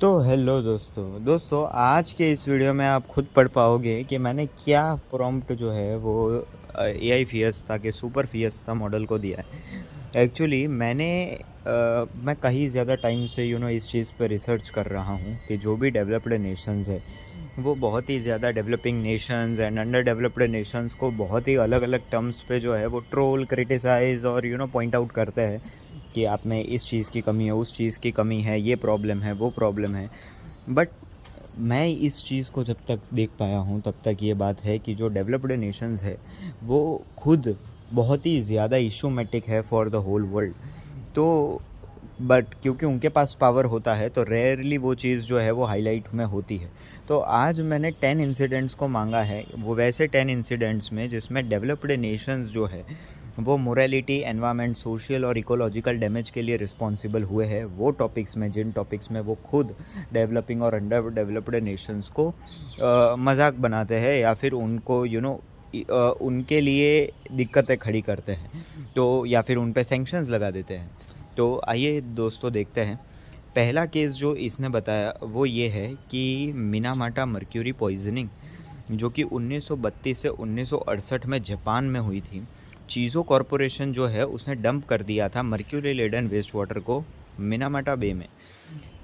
तो हेलो दोस्तों आज के इस वीडियो में आप खुद पढ़ पाओगे कि मैंने क्या प्रॉम्प्ट जो है वो एआई फिएस्टा के सुपर फिएस्टा मॉडल को दिया है। एक्चुअली मैं कहीं ज़्यादा टाइम से इस चीज़ पे रिसर्च कर रहा हूँ कि जो भी डेवलप्ड नेशंस है वो बहुत ही ज़्यादा developing Nations and under developed Nations को बहुत ही अलग अलग टर्म्स पे जो है वो ट्रोल क्रिटिसाइज और पॉइंट आउट करते हैं कि आप में इस चीज़ की कमी है, उस चीज़ की कमी है, ये प्रॉब्लम है, वो प्रॉब्लम है। बट मैं इस चीज़ को जब तक देख पाया हूँ तब तक ये बात है कि जो डेवलप्ड नेशंस है वो खुद बहुत ही ज़्यादा इशूमेटिक है फॉर द होल वर्ल्ड। तो बट क्योंकि उनके पास पावर होता है तो रेयरली वो चीज़ जो है वो हाईलाइट में होती है। तो आज मैंने 10 इंसिडेंट्स को मांगा है, वो वैसे 10 इंसिडेंट्स में जिसमें डेवलप्ड नेशंस जो है वो मोरालिटी, एनवायरनमेंट, सोशल और इकोलॉजिकल डैमेज के लिए रिस्पॉन्सिबल हुए हैं। वो टॉपिक्स में जिन टॉपिक्स में वो खुद डेवलपिंग और अंडर डेवलप्ड नेशंस को मजाक बनाते हैं या फिर उनको उनके लिए दिक्कतें खड़ी करते हैं, तो या फिर उन पे सैंक्शंस लगा देते हैं। तो आइए दोस्तों देखते हैं। पहला केस जो इसने बताया वो ये है कि मिनामाटा मर्क्यूरी पॉइजनिंग जो कि 1932 से 1968 में जापान में हुई थी। चीज़ो कॉरपोरेशन जो है उसने डंप कर दिया था मर्क्यूरी लेडन वेस्ट वाटर को मिनामाटा बे में,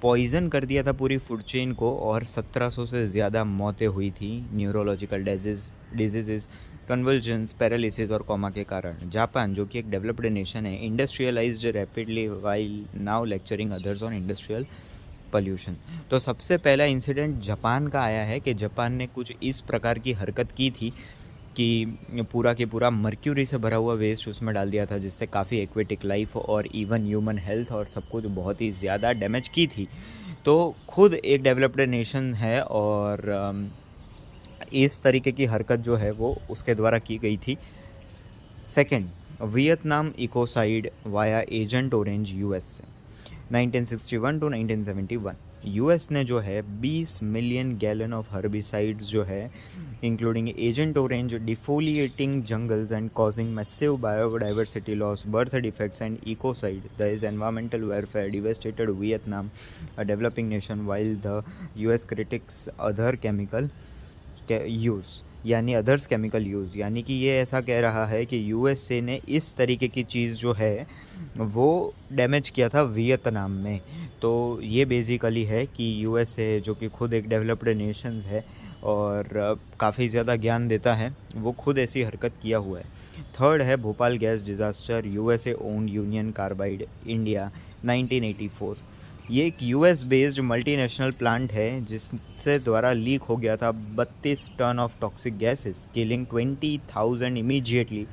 पॉइज़न कर दिया था पूरी फूड चेन को और 1700 से ज़्यादा मौतें हुई थी न्यूरोलॉजिकल डिजीज़, कन्वल्जन्स, पैरालिसिस और कोमा के कारण। जापान जो कि एक डेवलप्ड नेशन है industrialised rapidly while now lecturing others on industrial pollution. तो सबसे पहला इंसिडेंट जापान का आया है कि जापान ने कुछ इस प्रकार की हरकत की थी कि पूरा के पूरा मर्क्यूरी से भरा हुआ वेस्ट उसमें डाल दिया था, जिससे काफ़ी एक्वेटिक लाइफ और इवन ह्यूमन हेल्थ और सब कुछ बहुत ही ज़्यादा डैमेज की थी। तो खुद एक डेवलप्ड नेशन है और इस तरीके की हरकत जो है वो उसके द्वारा की गई थी। Second, Vietnam ecocide via agent orange US से 1961 टू 1971। यूएस ने जो है 20 मिलियन गैलन ऑफ हर्बिसाइड्स जो है including agent orange defoliating jungles and causing massive biodiversity loss, birth defects and ecocide the is environmental welfare devastated Vietnam a developing nation while the US critics other chemical use यानी others chemical use, यानी कि ये ऐसा कह रहा है कि USA ने इस तरीके की चीज़ जो है वो डैमेज किया था वियतनाम में। तो ये बेसिकली है कि यूएसए जो कि खुद एक डेवलप्ड नेशंस है और काफ़ी ज़्यादा ज्ञान देता है, वो खुद ऐसी हरकत किया हुआ है। थर्ड है Bhopal gas disaster, USA owned union carbide India 1984। ये एक यूएस बेस्ड मल्टीनेशनल प्लांट है जिससे द्वारा लीक हो गया था 32 ton of toxic gases killing 20,000 immediately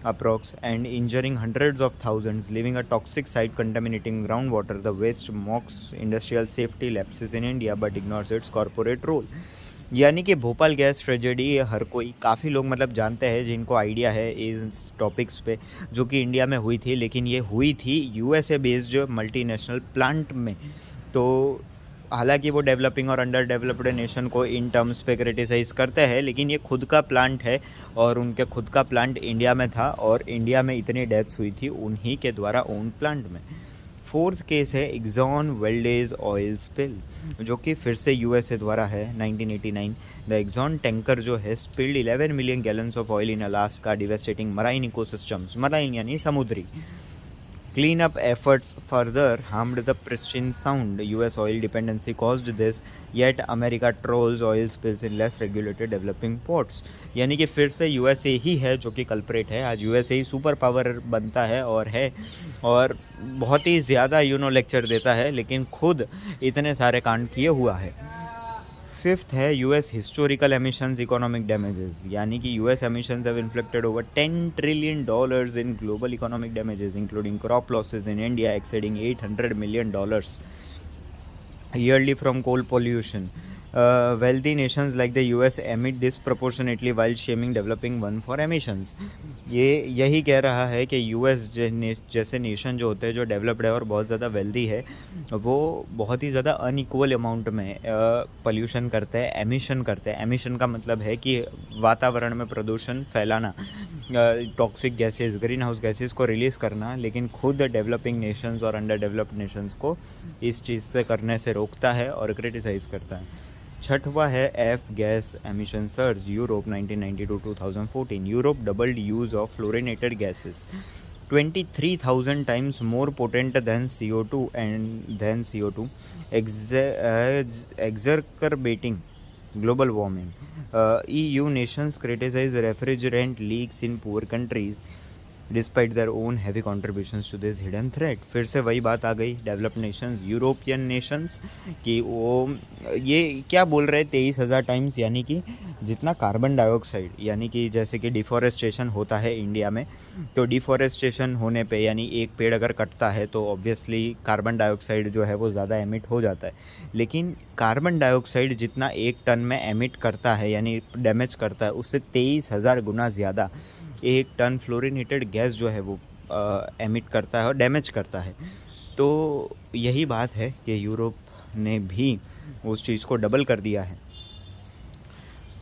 approx and injuring hundreds of thousands, leaving a toxic site contaminating ground water. The West mocks industrial safety lapses in India but ignores its corporate role. यानी कि Bhopal gas tragedy हर कोई काफ़ी लोग मतलब जानते हैं जिनको idea है इस टॉपिक्स पे, जो कि इंडिया में हुई थी, लेकिन ये हुई थी यूएसए बेस्ड मल्टीनेशनल प्लांट में। तो हालांकि वो डेवलपिंग और अंडर डेवलप्ड नेशन को इन टर्म्स पे क्रिटिसाइज़ करते हैं, लेकिन ये खुद का प्लांट है और उनके खुद का प्लांट इंडिया में था और इंडिया में इतनी डेथ्स हुई थी उन्हीं के द्वारा ओन प्लांट में। फोर्थ केस है एक्सॉन वेल्डेज ऑयल स्पिल जो कि फिर से यूएसए द्वारा है 1989। द एक्सॉन टैंकर जो है spilled 11 million gallons of oil in Alaska devastating marine ecosystems, marine यानी समुद्री। Cleanup efforts further harmed the pristine sound. US oil dependency caused this, yet America trolls oil spills in less regulated developing ports. यानी कि फिर से USA ही है जो कि culprit है। आज यूएसए ही सुपर पावर बनता है और बहुत ही ज़्यादा लेक्चर देता है, लेकिन खुद इतने सारे कांड किए हुआ है। फिफ्थ है US historical emissions economic damages, यानी कि US emissions have inflicted over $10 trillion in global economic damages including crop losses in India exceeding $800 million yearly from coal pollution. Wealthy nations like the US emit disproportionately while shaming developing one for emissions. ये यही कह रहा है कि US जैसे nation जो होते हैं जो डेवलप्ड है और बहुत ज़्यादा वेल्दी है, वो बहुत ही ज़्यादा अनइक्वल अमाउंट में पोल्यूशन करते हैं, एमिशन करते हैं। एमिशन का मतलब है कि वातावरण में प्रदूषण फैलाना। Toxic gases, green house gases को रिलीज़ करना, लेकिन खुद डेवलपिंग नेशंस और अंडर डेवलप्ड नेशंस को इस चीज़ से करने से रोकता है और क्रिटिसाइज़ करता है। छठवा है F gas emission surge, Europe 1990 to 2014। Europe doubled use of fluorinated gases 23,000 times more potent than CO2, exacerbating global warming. EU nations criticize refrigerant leaks in poor countries despite their own heavy contributions to this hidden threat. फिर से वही बात आ गई, developed Nations, European Nations कि वो ये क्या बोल रहे हैं 23,000 टाइम्स, यानी कि जितना कार्बन डाइऑक्साइड, यानी कि जैसे कि डिफॉरेस्टेशन होता है इंडिया में, तो डिफॉरेस्टेशन होने पे यानी एक पेड़ अगर कटता है तो ऑब्वियसली कार्बन डाइऑक्साइड जो है वो ज़्यादा एमिट हो जाता है। लेकिन कार्बन डाइऑक्साइड जितना एक टन में एमिट करता है यानी डैमेज करता है, उससे 23,000 गुना ज़्यादा एक टन फ्लोरिनेटेड गैस जो है वो एमिट करता है और डैमेज करता है। तो यही बात है कि यूरोप ने भी उस चीज़ को डबल कर दिया है,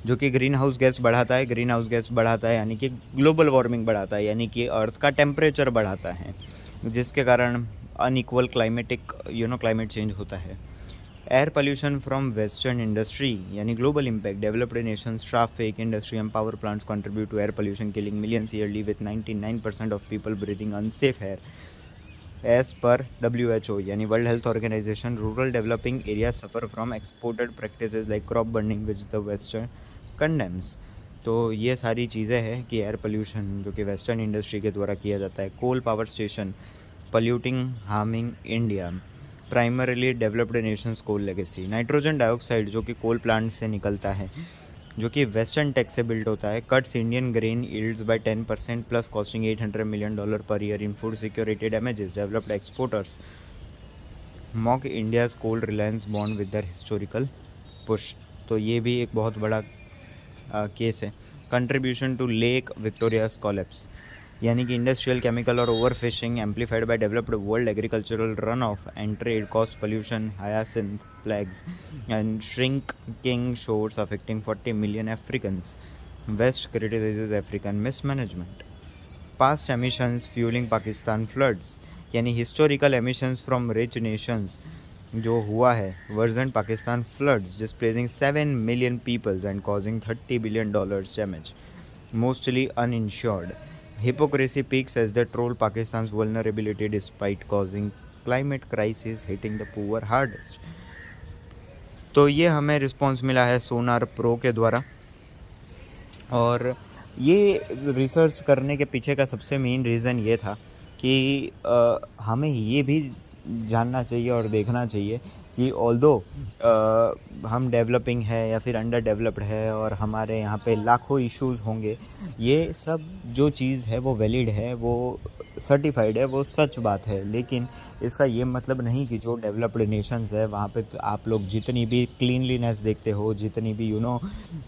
जो कि ग्रीन हाउस गैस बढ़ाता है। ग्रीन हाउस गैस बढ़ाता है यानी कि ग्लोबल वार्मिंग बढ़ाता है, यानी कि अर्थ का टेम्परेचर बढ़ाता है, जिसके कारण अनइक्वल क्लाइमेट चेंज होता है। Air pollution from western industry यानी global impact, developed nations, traffic, industry and power plants contribute to air pollution, killing millions yearly with 99% of people breathing unsafe air. As पर WHO यानी world health organization, rural developing area suffer from exported practices like crop burning which the western condemns. तो ये सारी चीज़ें हैं कि air pollution जो कि वेस्टर्न इंडस्ट्री के द्वारा किया जाता है। Coal power station polluting harming India, primarily developed nations coal legacy. Nitrogen dioxide जो कि कोल प्लांट से निकलता है, जो कि वेस्टर्न टेक से बिल्ट होता है, cuts Indian grain yields by 10% plus costing $800 million per year in food security damages. Developed exporters mock India's coal reliance bond with their historical push. तो ये भी एक बहुत बड़ा केस है। Contribution to Lake Victoria's collapse, यानी कि industrial, chemical और over fishing amplified by developed world agricultural run off and trade cost pollution, hyacinth plagues and shrinking shores affecting 40 million Africans. West criticises African mismanagement. Past emissions fueling Pakistan floods, यानी historical emissions from rich nations जो हुआ है worsen Pakistan floods, displacing 7 million peoples and causing $30 billion damage, mostly uninsured. Hypocrisy peaks as they troll Pakistan's vulnerability despite causing climate crisis hitting the poor hardest। तो ये हमें response मिला है सोनार pro के द्वारा, और ये रिसर्च करने के पीछे का सबसे मेन रीज़न ये था कि हमें ये भी जानना चाहिए और देखना चाहिए कि ऑल्दो हम डेवलपिंग है या फिर अंडर डेवलप्ड है और हमारे यहाँ पे लाखों इश्यूज़ होंगे, ये सब जो चीज़ है वो वैलिड है, वो सर्टिफाइड है, वो सच बात है। लेकिन इसका ये मतलब नहीं कि जो डेवलप्ड नेशंस है वहाँ पे आप लोग जितनी भी क्लीनलीनेस देखते हो, जितनी भी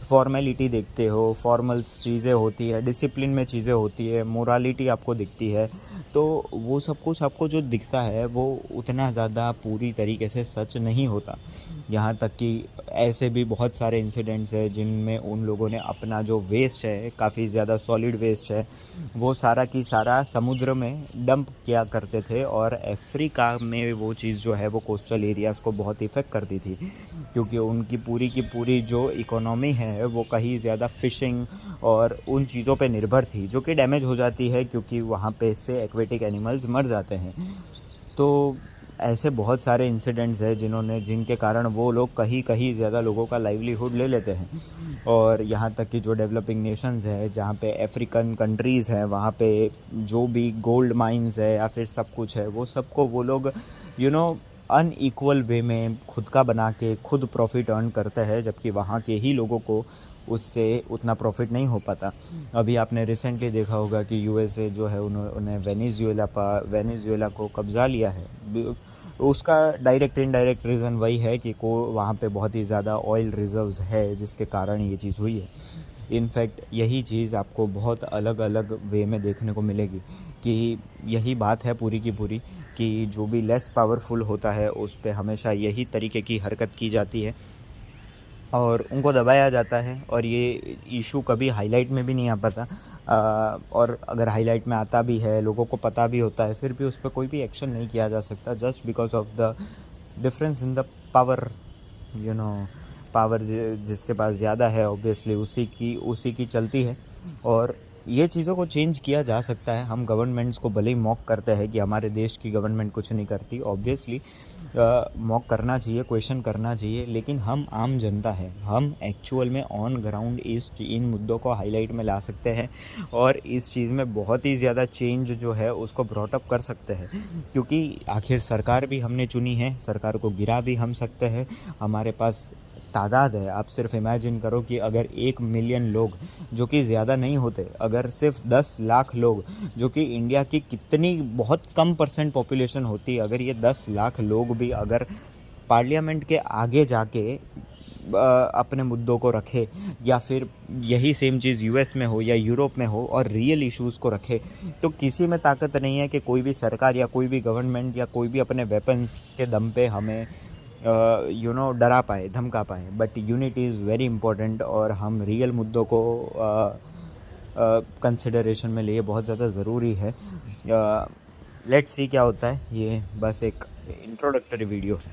फॉर्मेलिटी देखते हो, फॉर्मल्स चीज़ें होती है, डिसिप्लिन में चीज़ें होती है, मोरालिटी आपको दिखती है, तो वो सब कुछ आपको जो दिखता है वो उतना ज़्यादा पूरी तरीके से सच नहीं होता। यहाँ तक कि ऐसे भी बहुत सारे इंसिडेंट्स हैं जिनमें उन लोगों ने अपना जो वेस्ट है, काफ़ी ज़्यादा सॉलिड वेस्ट है, वो सारा की सारा समुद्र में डंप किया करते थे, और अफ्रीका में वो चीज़ जो है वो कोस्टल एरियाज़ को बहुत इफ़ेक्ट करती थी, क्योंकि उनकी पूरी की पूरी जो इकोनॉमी है वो कहीं ज़्यादा फ़िशिंग और उन चीज़ों पे निर्भर थी, जो कि डैमेज हो जाती है क्योंकि वहाँ पे से एक्वेटिक एनिमल्स मर जाते हैं। तो ऐसे बहुत सारे इंसिडेंट्स हैं जिनके कारण वो लोग कहीं कहीं ज़्यादा लोगों का लाइवलीहुड ले लेते हैं, और यहाँ तक कि जो डेवलपिंग नेशंस है जहाँ पे अफ्रीकन कंट्रीज़ हैं, वहाँ पे जो भी गोल्ड माइंस है या फिर सब कुछ है, वो सबको वो लोग अनइक्वल वे में खुद का बना के खुद प्रॉफिट अर्न करते हैं, जबकि वहाँ के ही लोगों को उससे उतना प्रॉफिट नहीं हो पाता। अभी आपने रिसेंटली देखा होगा कि USA जो है उन्होंने वेनेजुएला को कब्ज़ा लिया है। उसका डायरेक्ट इनडायरेक्ट रीज़न वही है कि वहाँ पे बहुत ही ज़्यादा ऑयल रिजर्व्स है, जिसके कारण ये चीज़ हुई है। इनफैक्ट यही चीज़ आपको बहुत अलग अलग वे में देखने को मिलेगी, कि यही बात है पूरी की पूरी कि जो भी लेस पावरफुल होता है उस पे हमेशा यही तरीके की हरकत की जाती है, और उनको दबाया जाता है और ये इशू कभी हाईलाइट में भी नहीं आ पाता। और अगर हाईलाइट में आता भी है, लोगों को पता भी होता है, फिर भी उस पर कोई भी एक्शन नहीं किया जा सकता, just because of the difference in the power. You know, power जिसके पास ज़्यादा है ऑब्वियसली उसी की चलती है। और ये चीज़ों को चेंज किया जा सकता है। हम गवर्नमेंट्स को भले ही मॉक करते हैं कि हमारे देश की गवर्नमेंट कुछ नहीं करती, ऑब्वियसली मॉक करना चाहिए, क्वेश्चन करना चाहिए, लेकिन हम आम जनता है, हम एक्चुअल में ऑन ग्राउंड इन मुद्दों को हाईलाइट में ला सकते हैं और इस चीज़ में बहुत ही ज़्यादा चेंज जो है उसको ब्रॉटअप कर सकते हैं। क्योंकि आखिर सरकार भी हमने चुनी है, सरकार को गिरा भी हम सकते हैं। हमारे पास तादाद है, आप सिर्फ इमेजिन करो कि अगर 1 मिलियन लोग, जो कि ज़्यादा नहीं होते, अगर सिर्फ 10 लाख लोग, जो कि इंडिया की कितनी बहुत कम परसेंट पॉपुलेशन होती है, अगर ये 10 लाख लोग भी अगर पार्लियामेंट के आगे जाके अपने मुद्दों को रखे, या फिर यही सेम चीज़ यूएस में हो या यूरोप में हो और रियल इश्यूज़ को रखे, तो किसी में ताकत नहीं है कि कोई भी सरकार या कोई भी गवर्नमेंट या कोई भी अपने वेपन्स के दम पे हमें डरा पाए, धमका पाए। But unity is very important और हम रियल मुद्दों को कंसिडरेशन में लिए बहुत ज़्यादा ज़रूरी है। लेट्स सी क्या होता है। ये बस एक इंट्रोडक्टरी वीडियो है।